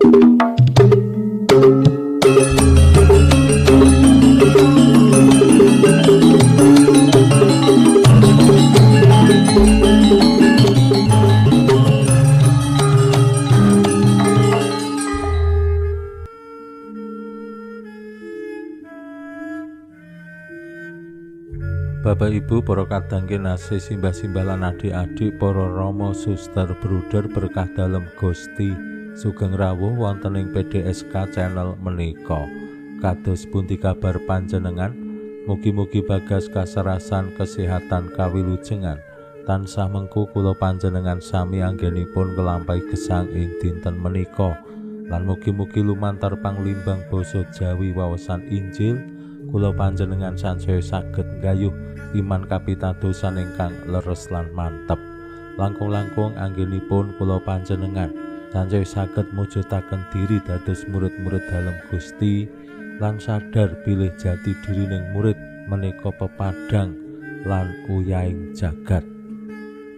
Bapak Ibu, para kadang kinasih simbah-simbah lan adik-adik, para rama suster bruder berkah dalem Gusti, sugeng rawuh wonten ing PDSK channel menika. Kados pundi kabar panjenengan? Mugi-mugi bagas kasarasan kesehatan kawilujengan tansah mengku kula panjenengan sami anggenipun nglampahi gesang ing dinten menika. Lan mugi-mugi lumantar panglimbang basa Jawi wawasan Injil kula panjenengan sansaya saged nggayuh iman kapitadosan ingkang leres lan mantep. Langkung-langkung anggenipun kula panjenengan sansaya saged mujudaken diri dados murid-murid dalem Gusti lan sadar bilih jati dirining murid menika pepadang lan uyahing jagat.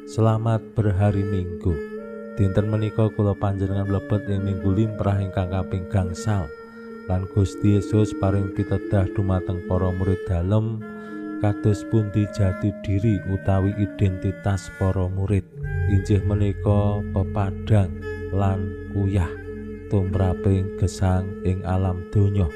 Selamat berhari Minggu. Dinten menika kula panjenengan mlebet ing minggu limrah ingkang kaping gangsal. Lan Gusti Yesus paring pitedah dumateng para murid dalem kados pundi jati diri utawi identitas para murid. Injih menika pepadang lan uyah tumraping gesang ing alam donya.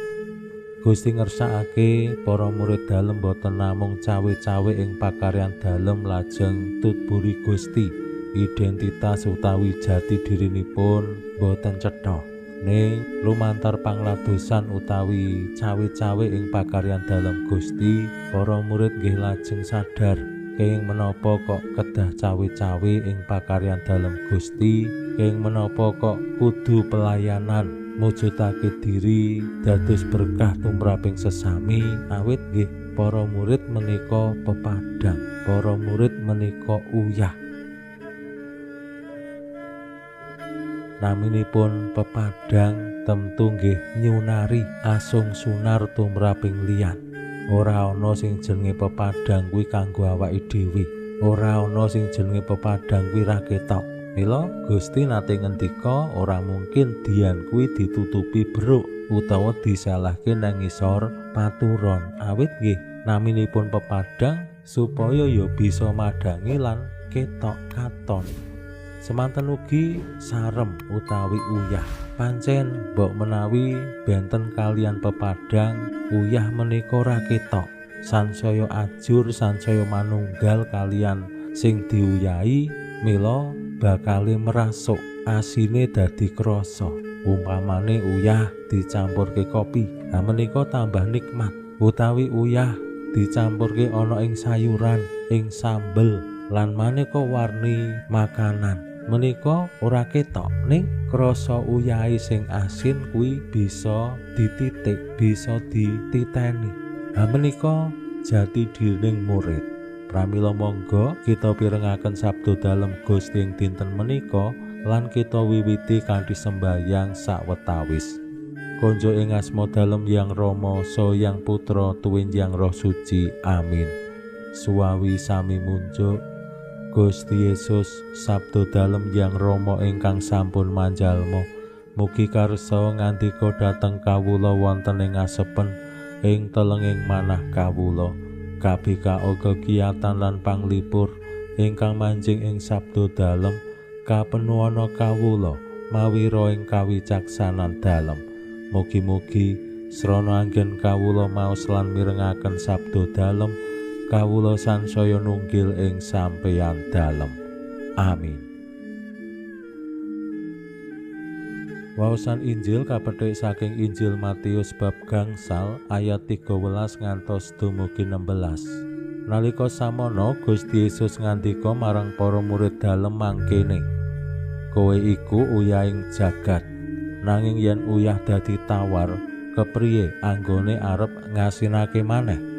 Gusti ngersakake para murid dalem boten namung cawe-cawe ing pakaryan dalem lajeng tutburi Gusti. Identitas utawi jati dirinipun boten cetha. Ning lumantar pangladosan utawi cawe-cawe ing pakaryan dalem Gusti, para murid nggih lajeng sadar kenging menapa kok kedah cawe-cawe ing pakaryan dalem Gusti, kenging menapa kok kudu pelayanan mujudake diri dados berkah tumraping sesami, awit nggih para murid menika pepadang, para murid menika uyah. Naminipun pepadang temtu nggih nyunari asung sunar tumraping liyan. Ora ana sing jenenge pepadang kuwi kanggo awake dhewe. Ora ana sing jenenge pepadang kuwi ra ketok. Mila Gusti nate ngendika ora mungkin dian kuwi ditutupi beruk utawa disalahke nang ngisor paturon. Awit nggih naminipun pepadang supaya ya bisa madangi lan ketok katon. Semanten ugi sarem utawi uyah. Pancen mbok menawi benten kalian pepadang, uyah menika ra ketok. Sansaya ajur, sansaya manunggal kalian sing diuyahi, mila bakale merasuk, asine dadi krasa. Umpamane uyah dicampurke kopi, ha menika tambah nikmat. Utawi uyah dicampurke ana ing sayuran, ing sambel lan maneka warni makanan. Menika ora ketok ning krasa uyahe sing asin kuwi bisa dititik, bisa dititeni. Ha menika jati dirining murid. Pramila monggo kita pirengaken sabda dalem Gusti ing dinten menika lan kita wiwiti kanthi sembahyang sawetawis. Konjo ing asma dalem Yang Rama saha Yang Putra tuwin Yang Roh Suci. Amin. Suwawi sami munjuk Gusti Yesus sabda dalem Yang Rama ingkang sampun manjalma, mugi karsa ngandika dhateng kawula wonten ing asepen ing telenging manah kawula, kabika kagiyatan lan panglipur ingkang manjing ing sabda dalem kapenuhana kawula mawi ro ing kawicaksanan dalem. Mugi-mugi srana anggen kawula maos lan mirengaken sabda dalem kawula sansaya nunggil ing sampeyan dalem. Amin. Waosan Injil kapethik saking Injil Matius bab gangsal ayat 13 ngantos dumugi 16. Nalika samono Gusti Yesus ngandika marang para murid dalem mangkene, kowe iku uyahing jagat, nanging yen uyah dadi tawar, kepriye anggone arep ngasinake maneh?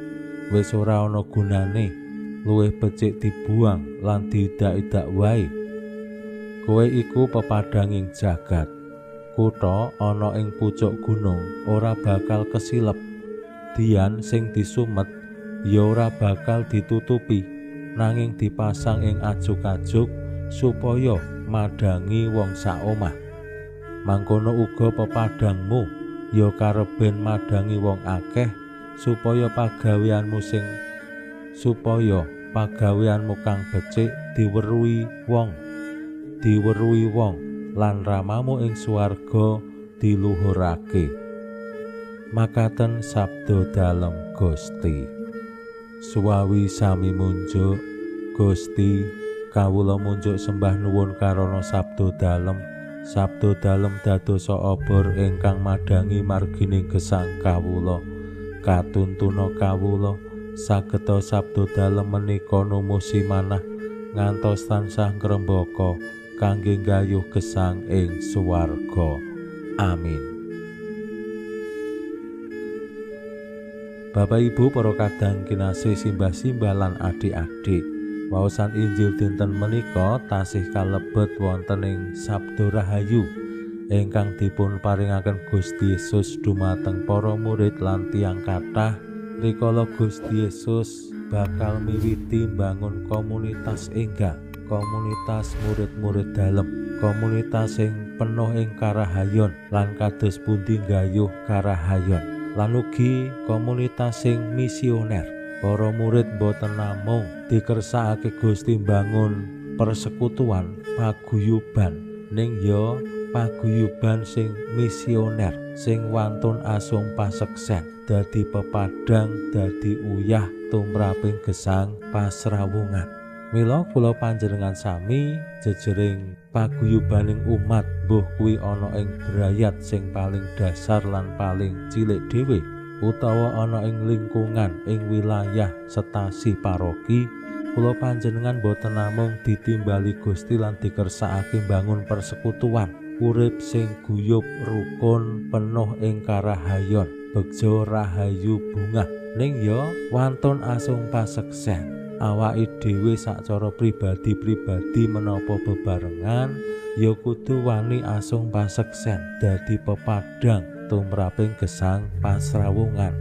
Wis ora ana gunane, luwih becik dibuang lan didak-idak wae. Kowe iku pepadanging jagat. Kutha ana ing pucuk gunung ora bakal kesilep. Dian sing disumet ya ora bakal ditutupi, nanging dipasang ing ajuk-ajuk supaya madangi wong sak omah. Mangkono uga pepadangmu ya kareben madangi wong akeh supaya pagaweanmu kang becik diweruhi wong lan ramamu ing swarga diluhurake. Makaten sabda dalem Gusti. Suwawi sami munjuk Gusti, kawula munjuk sembah nuwun karana sabda dalem dadosa obor ingkang madangi margining gesang kawula. Katuntuna kawula sageta sabda dalem menika numusi manah ngantos tansah ngrembaka kangge nggayuh gesang ing swarga. Amin. Bapak Ibu para kadang kinasih simbah-simbah lan adik-adik, waosan Injil dinten menika tasih kalebet wonten ing sabda rahayu ingkang dipun paringaken Gusti Yesus dumateng para murid lan tiyang kathah. Rikala Gusti Yesus bakal miwiti mbangun komunitas enggal, komunitas murid-murid dalem, komunitas sing penuh ing karahayon lan kados pundi nggayuh karahayon. Lan ugi komunitas sing misioner. Para murid boten namung dikersakake Gusti mbangun persekutuan paguyuban, ning ya paguyuban sing misioner sing wantun asung paseksen dadi pepadang, dadi uyah tumraping gesang pasrawungan. Mila kula panjenengan sami jejering paguyubaning umat mbuh kuwi ana ing brayat sing paling dasar lan paling cilik dhewe utawa ana ing lingkungan ing wilayah setasi paroki, kula panjenengan boten namung ditimbali Gusti lan dikersakake mbangun persekutuan urip sing guyub rukun penuh ing karahayon begja rahayu bungah, ning ya wantun asung paseksen. Awake dhewe sacara pribadi-pribadi menapa bebarengan ya kudu wani asung paseksen dadi pepadang tumraping gesang pasrawungan,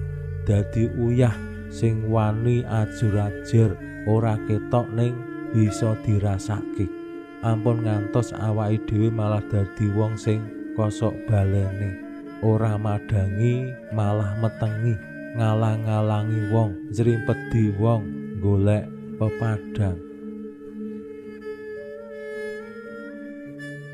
dadi uyah sing wani ajur-ajur ora ketok ning bisa dirasake. Ampun ngantos awake dhewe malah dadi wong sing kosok balene, ora madangi malah metengi, ngalang-alangi wong, njrimpedi wong golek pepadang.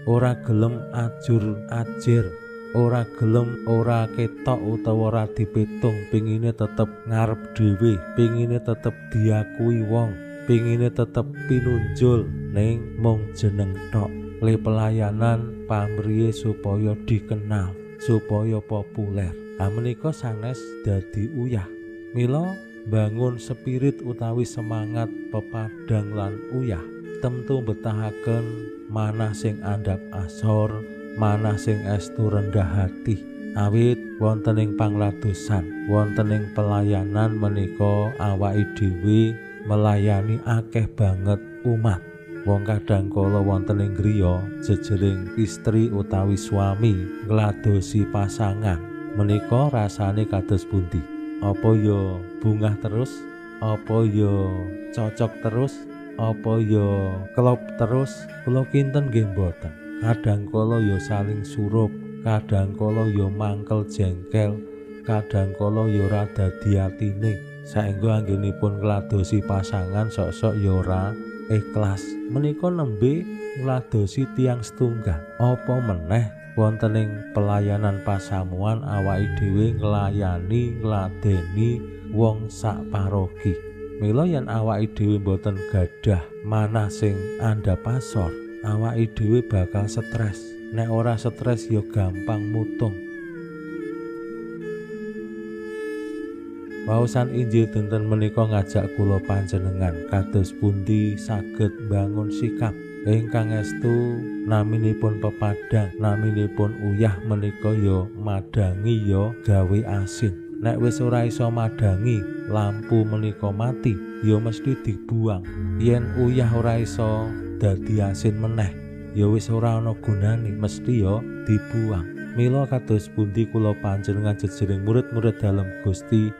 Ora gelem ajur-ajir, ora gelem ora ketok utawa ora dipitung, pingine tetep ngarep dhewe, pingine tetep diakui wong, pingine tetep pinunjul ning mung jeneng tok. Le pelayanan pamriye supaya dikenal, supaya populer. Menika sanes dadi uyah. Mila bangun spirit utawi semangat pepadang lan uyah tentu betahaken manah sing andhap asor, manah sing estu rendah hati. Awit wonten ing pangladosan, wonten ing pelayanan menika awake dhewe melayani akeh banget umat. Wong kadangkala wonten ing griya jejering istri utawi suami ngladosi pasangan menika rasane kados pundi? Apa ya bungah terus, apa ya cocok terus, apa ya klop terus? Kula kinten nggih mboten. Kadangkala ya saling surup, kadangkala ya mangkel jengkel, kadangkala ya ora dadi atine. Saengga anggenipun ngladosi pasangan sok-sok ya ora ikhlas. Menika nembe ngladosi tiyang setunggal. Apa meneh wonten ing pelayanan pasamuan awake dhewe nglayani ngladeni wong sak paroki. Mila yen awake dhewe boten gadah manah sing andhap asor, awake dhewe bakal stres. Nek ora stres ya gampang mutung. Waosan Injil dinten menika ngajak kula panjenengan kados pundi saged mbangun sikap ingkang estu naminipun pepadang, naminipun uyah menika ya madangi ya gawe asin. Nek wis ora iso madangi, lampu menika mati, ya mesti dibuang. Yen uyah ora iso dadi asin meneh, ya wis ora ana gunane, mesti ya dibuang. Mila kados pundi kula panjenengan jejering murid-murid dalem Gusti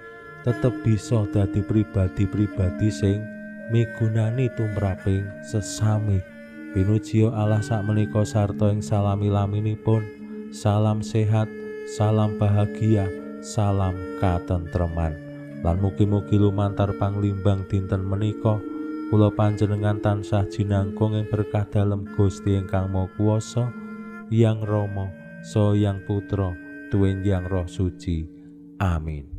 tetep bisa dadi pribadi-pribadi sing migunani tumraping sesami. Pinujiya Allah sakmenika sarta ing salami-laminipun salam sehat, salam bahagia, salam katentreman. Lan mugi-mugi lumantar panglimbang dinten menika kula panjenengan tansah jinangkung ing berkah dalem Gusti ingkang Maha Kuwasa, Hyang Rama saha Hyang Putra duwin Hyang Roh Suci. Amin.